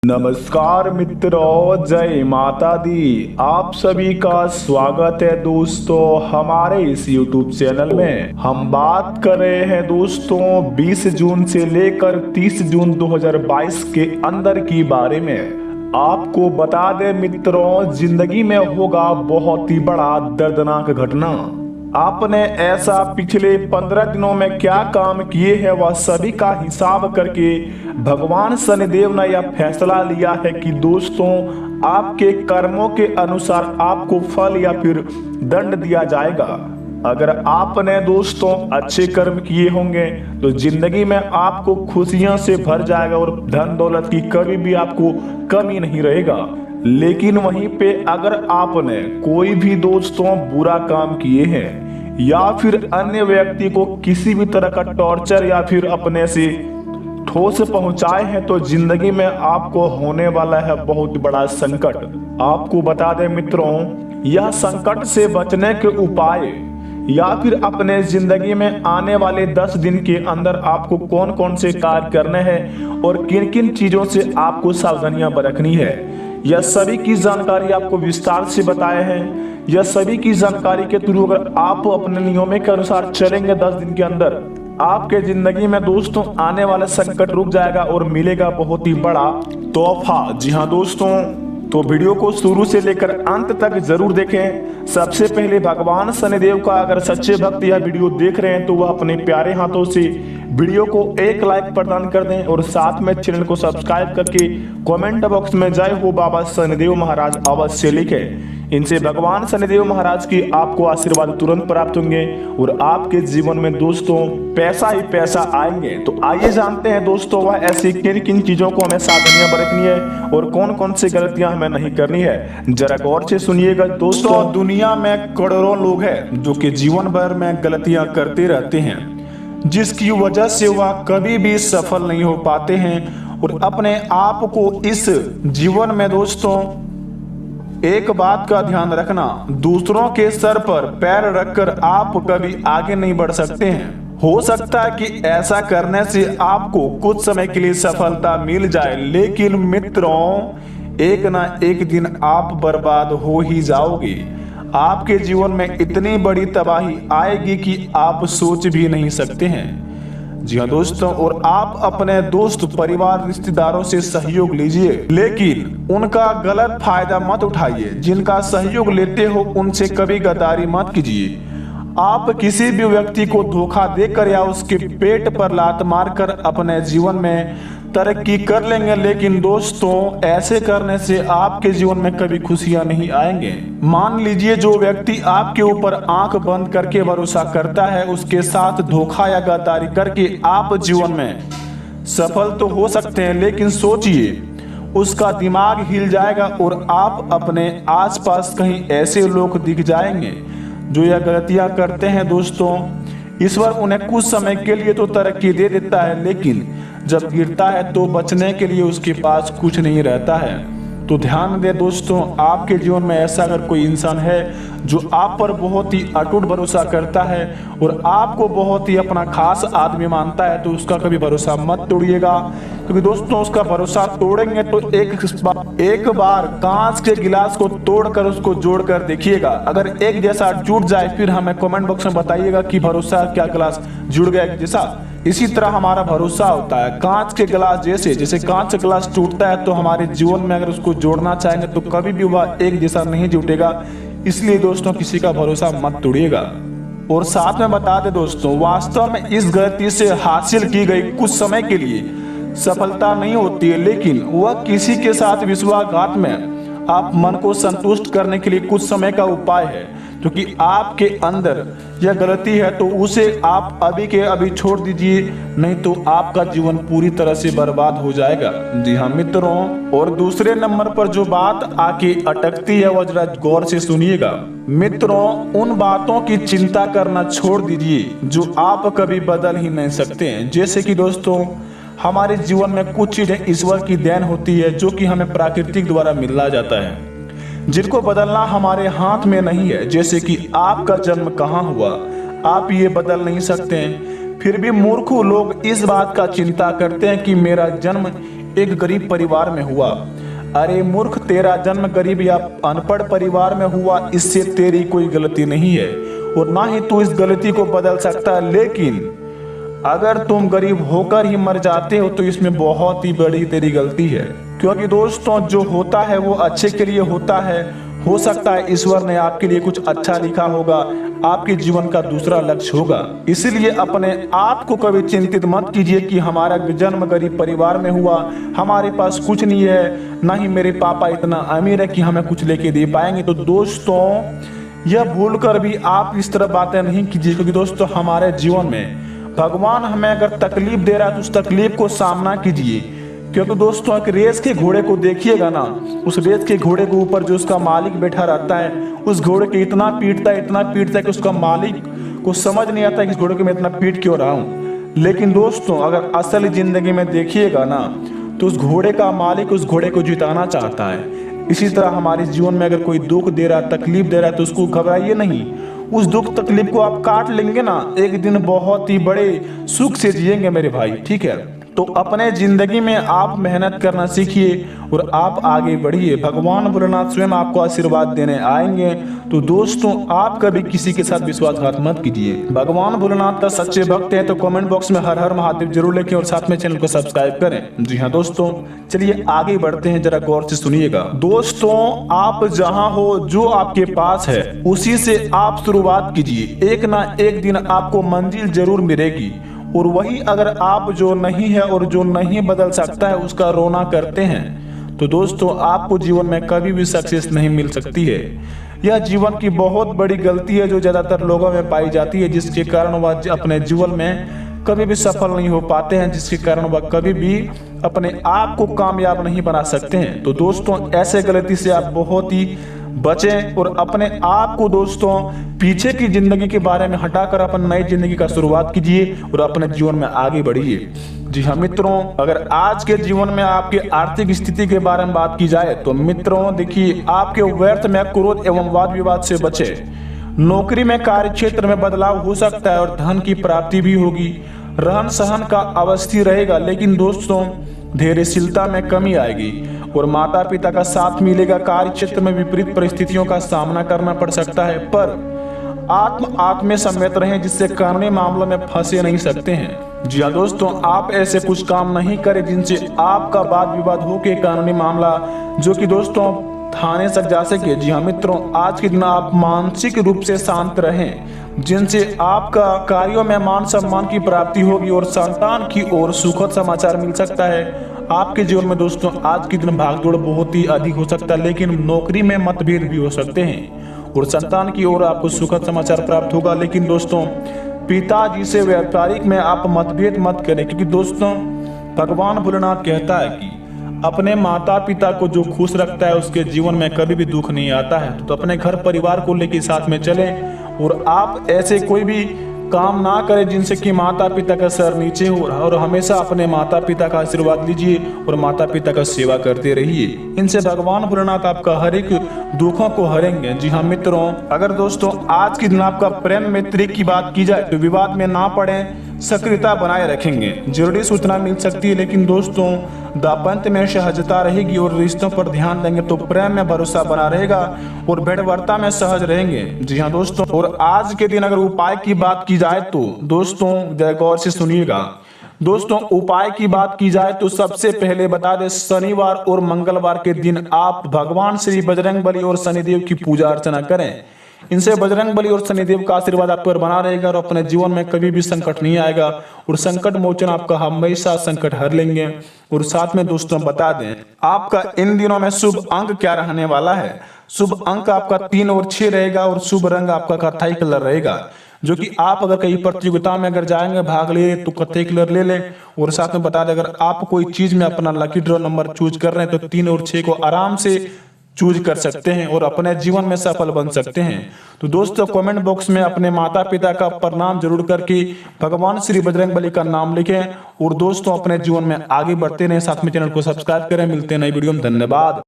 नमस्कार मित्रों, जय माता दी। आप सभी का स्वागत है दोस्तों हमारे इस YouTube चैनल में। हम बात कर रहे हैं दोस्तों 20 जून से लेकर 30 जून 2022 के अंदर की बारे में। आपको बता दें मित्रों, जिंदगी में होगा बहुत ही बड़ा दर्दनाक घटना। आपने ऐसा पिछले 15 दिनों में क्या काम किए हैं वह सभी का हिसाब करके भगवान शनिदेव ने यह फैसला लिया है कि दोस्तों आपके कर्मों के अनुसार आपको फल या फिर दंड दिया जाएगा। अगर आपने दोस्तों अच्छे कर्म किए होंगे तो जिंदगी में आपको खुशियां से भर जाएगा और धन दौलत की कभी भी आपको कमी नहीं रहेगा। लेकिन वहीं पे अगर आपने कोई भी दोस्तों बुरा काम किए हैं या फिर अन्य व्यक्ति को किसी भी तरह का टॉर्चर या फिर अपने से ठोस पहुंचाए हैं तो जिंदगी में आपको होने वाला है बहुत बड़ा संकट। आपको बता दें मित्रों, यह संकट से बचने के उपाय या फिर अपने जिंदगी में आने वाले 10 दिन के अंदर आपको कौन कौन से कार्य करने हैं और किन किन चीजों से आपको सावधानियां बरतनी है, यह सभी की जानकारी आपको विस्तार से बताए हैं। यह सभी की जानकारी के थ्रू अगर आप अपने नियमों के अनुसार चलेंगे 10 दिन के अंदर आपके जिंदगी में दोस्तों आने वाला संकट रुक जाएगा और मिलेगा बहुत ही बड़ा तोहफा। जी हाँ दोस्तों, तो वीडियो को शुरू से लेकर अंत तक जरूर देखें। सबसे पहले भगवान शनिदेव का अगर सच्चे भक्त यह वीडियो देख रहे हैं तो वह अपने प्यारे हाथों से वीडियो को एक लाइक प्रदान कर दें और साथ में चैनल को सब्सक्राइब करके कमेंट बॉक्स में जय हो बाबा शनिदेव महाराज अवश्य लिखें। इनसे भगवान शनिदेव महाराज की आपको आशीर्वाद तुरंत प्राप्त होंगे और आपके जीवन में दोस्तों पैसा ही पैसा आएंगे। तो आइए जानते हैं दोस्तों वह ऐसी किन किन चीजों को हमें सावधानियां बरतनी है और कौन कौन सी गलतियां हमें नहीं करनी है। जरा गौर से सुनिएगा दोस्तों, दुनिया में करोड़ों लोग हैं जो कि जीवन भर में गलतियां करते रहते हैं, जिसकी वजह से वह कभी भी सफल नहीं हो पाते हैं। और अपने आप को इस जीवन में दोस्तों एक बात का ध्यान रखना, दूसरों के सर पर पैर रखकर आप कभी आगे नहीं बढ़ सकते हैं। हो सकता है कि ऐसा करने से आपको कुछ समय के लिए सफलता मिल जाए, लेकिन मित्रों एक ना एक दिन आप बर्बाद हो ही जाओगे। आपके जीवन में इतनी बड़ी तबाही आएगी कि आप सोच भी नहीं सकते हैं। जी हाँ दोस्तों, और आप अपने दोस्त परिवार रिश्तेदारों से सहयोग लीजिए, लेकिन उनका गलत फायदा मत उठाइए। जिनका सहयोग लेते हो उनसे कभी गद्दारी मत कीजिए। आप किसी भी व्यक्ति को धोखा देकर या उसके पेट पर लात मारकर अपने जीवन में तरक्की कर लेंगे, लेकिन दोस्तों ऐसे करने से आपके जीवन में कभी खुशियां नहीं आएंगे। मान लीजिए जो व्यक्ति आपके ऊपर आंख बंद करके भरोसा करता है, उसके साथ धोखा या गद्दारी करके आप जीवन में सफल तो हो सकते हैं, लेकिन सोचिए उसका दिमाग हिल जाएगा और आप अपने आसपास कहीं ऐसे लोग दिख जाएंगे जो यह गलतियां करते हैं। दोस्तों ईश्वर उन्हें कुछ समय के लिए तो तरक्की दे देता है, लेकिन जब गिरता है तो बचने के लिए उसके पास कुछ नहीं रहता है। तो ध्यान दें दोस्तों, आपके जीवन में ऐसा अगर कोई इंसान है जो आप पर बहुत ही अटूट भरोसा करता है और आपको बहुत ही अपना खास आदमी मानता है, तो उसका कभी भरोसा मत तोड़िएगा, क्योंकि दोस्तों उसका भरोसा तोड़ेंगे तो एक बार कांच के गिलास को तोड़कर उसको जोड़कर देखिएगा। अगर एक जैसा टूट जाए फिर हमें कमेंट बॉक्स में बताइएगा कि भरोसा क्या गिलास जुड़ गया जैसा। इसी तरह हमारा भरोसा होता है कांच के गिलास जैसे। जैसे कांच का गिलास टूटता है तो हमारे जीवन में अगर उसको जोड़ना चाहेंगे तो कभी भी वह एक जैसा नहीं जुटेगा। इसलिए दोस्तों किसी का भरोसा मत तोड़िएगा। और साथ में बता दें दोस्तों, वास्तव में इस गलती से हासिल की गई कुछ समय के लिए सफलता नहीं होती है, लेकिन वह किसी के साथ विश्वासघात में आप मन को संतुष्ट करने के लिए कुछ समय का उपाय है, क्योंकि आपके अंदर यह गलती है तो उसे आप अभी के अभी छोड़ दीजिए, नहीं तो आपका जीवन पूरी तरह से बर्बाद हो जाएगा। जी हाँ मित्रों, और दूसरे नंबर पर जो बात आके अटकती है वह जरा गौर से सुनिएगा। मित्रों उन बातों की चिंता करना छोड़ दीजिए जो आप कभी बदल ही नहीं सकते हैं। जैसे कि दोस्तों हमारे जीवन में कुछ चीजें ईश्वर की देन होती है जो कि हमें प्राकृतिक द्वारा मिला जाता है, जिनको बदलना हमारे हाथ में नहीं है। जैसे कि आपका जन्म कहाँ हुआ आप ये बदल नहीं सकते हैं, फिर भी मूर्ख लोग इस बात का चिंता करते हैं कि मेरा जन्म एक गरीब परिवार में हुआ। अरे मूर्ख, तेरा जन्म गरीब या अनपढ़ परिवार में हुआ, इससे तेरी कोई गलती नहीं है और ना ही तू इस गलती को बदल सकता है। लेकिन अगर तुम गरीब होकर ही मर जाते हो तो इसमें बहुत ही बड़ी तेरी गलती है, क्योंकि दोस्तों जो होता है वो अच्छे के लिए होता है। हो सकता है ईश्वर ने आपके लिए कुछ अच्छा लिखा होगा, आपके जीवन का दूसरा लक्ष्य होगा। इसलिए अपने आप को कभी चिंतित मत कीजिए कि हमारा जन्म गरीब परिवार में हुआ, हमारे पास कुछ नहीं है, ना ही मेरे पापा इतना अमीर है कि हमें कुछ लेके दे पाएंगे। तो दोस्तों यह भूल कर भी आप इस तरह बातें नहीं कीजिए, क्योंकि दोस्तों हमारे जीवन में भगवान हमें अगर तकलीफ दे रहा है तो उस तकलीफ को सामना कीजिए। क्योंकि दोस्तों एक रेस के घोड़े को देखिएगा ना, उस रेस के घोड़े के ऊपर जो उसका मालिक बैठा रहता है, उस घोड़े के इतना पीटता है कि उसका मालिक को समझ नहीं आता कि इस घोड़े को मैं इतना पीट क्यों रहा हूँ। लेकिन दोस्तों अगर असल जिंदगी में देखिएगा ना, तो उस घोड़े का मालिक उस घोड़े को जिताना चाहता है। इसी तरह हमारे जीवन में अगर कोई दुख दे रहा है, तकलीफ दे रहा है, तो उसको घबराइए नहीं। उस दुख तकलीफ को आप काट लेंगे ना, एक दिन बहुत ही बड़े सुख से जिएंगे मेरे भाई, ठीक है। तो अपने जिंदगी में आप मेहनत करना सीखिए और आप आगे बढ़िए। भगवान भोलेनाथ स्वयं आपको आशीर्वाद देने आएंगे। तो दोस्तों आप कभी किसी के साथ विश्वासघात मत कीजिए। भगवान भोलेनाथ का सच्चे भक्त हैं तो कमेंट बॉक्स में हर हर महादेव जरूर लिखें और साथ में चैनल को सब्सक्राइब करें। जी हाँ दोस्तों, चलिए आगे बढ़ते हैं, जरा गौर से सुनिएगा। दोस्तों आप जहाँ हो, जो आपके पास है उसी से आप शुरुआत कीजिए। एक ना एक दिन आपको मंजिल जरूर मिलेगी। और वही अगर आप जो नहीं है और जो नहीं बदल सकता है उसका रोना करते हैं तो दोस्तों आपको जीवन में कभी भी सक्सेस नहीं मिल सकती है। यह जीवन की बहुत बड़ी गलती है जो ज्यादातर लोगों में पाई जाती है, जिसके कारण वह अपने जीवन में कभी भी सफल नहीं हो पाते हैं, जिसके कारण वह कभी भी अपने आप को कामयाब नहीं बना सकते हैं। तो दोस्तों ऐसे गलती से आप बहुत ही बचें और अपने आप को दोस्तों पीछे की जिंदगी के बारे में हटाकर अपन नई जिंदगी का शुरुआत कीजिए और अपने जीवन में आगे बढ़िए। जी हाँ मित्रों, अगर आज के जीवन में आपकी आर्थिक स्थिति के बारे में बात की जाए तो मित्रों देखिए, आपके व्यर्थ में क्रोध एवं वाद विवाद से बचे। नौकरी में कार्य क्षेत्र में बदलाव हो सकता है और धन की प्राप्ति भी होगी। रहन सहन का अवस्थी रहेगा, लेकिन दोस्तों धैर्यशीलता में कमी आएगी और माता पिता का साथ मिलेगा। कार्य क्षेत्र में विपरीत परिस्थितियों का सामना करना पड़ सकता है, पर आत्म में समेत रहें, जिससे कानूनी मामलों में फंसे नहीं सकते हैं। जी हाँ दोस्तों, आप ऐसे कुछ काम नहीं करें जिनसे आपका वाद विवाद हो के कानूनी मामला जो कि दोस्तों थाने तक जा सके। जी हाँ मित्रों, आज के दिन आप मानसिक रूप से शांत रहें, जिनसे आपका कार्यों में मान सम्मान की प्राप्ति होगी और संतान की ओर सुखद समाचार मिल सकता है। आपके जीवन में दोस्तों आज के दिन भागदौड़ बहुत ही अधिक हो सकता है, लेकिन नौकरी में मतभेद भी हो सकते हैं और संतान की ओर आपको सुखद समाचार प्राप्त होगा। लेकिन दोस्तों पिताजी से व्यापारिक में आप मतभेद मत करें, क्योंकि दोस्तों भगवान भोलेनाथ कहता है कि अपने माता पिता को जो खुश रखता है उसके जीवन में कभी भी दुख नहीं आता है। तो अपने घर परिवार को लेकर साथ में चलें और आप ऐसे कोई भी काम ना करें जिनसे कि माता पिता का सर नीचे हो रहा, और हमेशा अपने माता पिता का आशीर्वाद लीजिए और माता पिता का सेवा करते रहिए। इनसे भगवान भोलेनाथ आपका हर एक दुखों को हरेंगे। जी हाँ मित्रों, अगर दोस्तों आज के दिन आपका प्रेम मित्र की बात की जाए तो विवाद में ना पड़े, सक्रियता बनाए रखेंगे। जरूरी सूचना मिल सकती है, लेकिन दोस्तों दाम्पत्य में सहजता रहेगी और रिश्तों पर ध्यान देंगे तो प्रेम में भरोसा बना रहेगा और भेड़वर्ता में सहज रहेंगे। जी हाँ दोस्तों, और आज के दिन अगर उपाय की बात की जाए तो दोस्तों जरा गौर से सुनिएगा। दोस्तों उपाय की बात की जाए तो सबसे पहले बता दें, शनिवार और मंगलवार के दिन आप भगवान श्री बजरंगबली और शनिदेव की पूजा अर्चना करें। इनसे बजरंगबली और शनिदेव का आशीर्वाद आप पर बना रहेगा और अपने जीवन में कभी भी संकट नहीं आएगा और संकट मोचन आपका हमेशा संकट हर लेंगे। और साथ में दोस्तों बता दें, आपका इन दिनों में शुभ अंक क्या रहने वाला है। शुभ अंक आपका 3 और 6 रहेगा और शुभ रंग आपका कत्थई कलर रहेगा, जो कि आप अगर कहीं प्रतियोगिता में अगर जाएंगे भाग ले तो कत्थई कलर ले लें। और साथ में बता दें, अगर आप कोई चीज में अपना लकी ड्रॉ नंबर चूज कर रहे हैं तो 3 और 6 को आराम से चूज कर सकते हैं और अपने जीवन में सफल बन सकते हैं। तो दोस्तों कमेंट बॉक्स में अपने माता पिता का प्रणाम जरूर करके भगवान श्री बजरंगबली का नाम लिखें और दोस्तों अपने जीवन में आगे बढ़ते रहें। साथ में चैनल को सब्सक्राइब करें। मिलते हैं नई वीडियो में, धन्यवाद।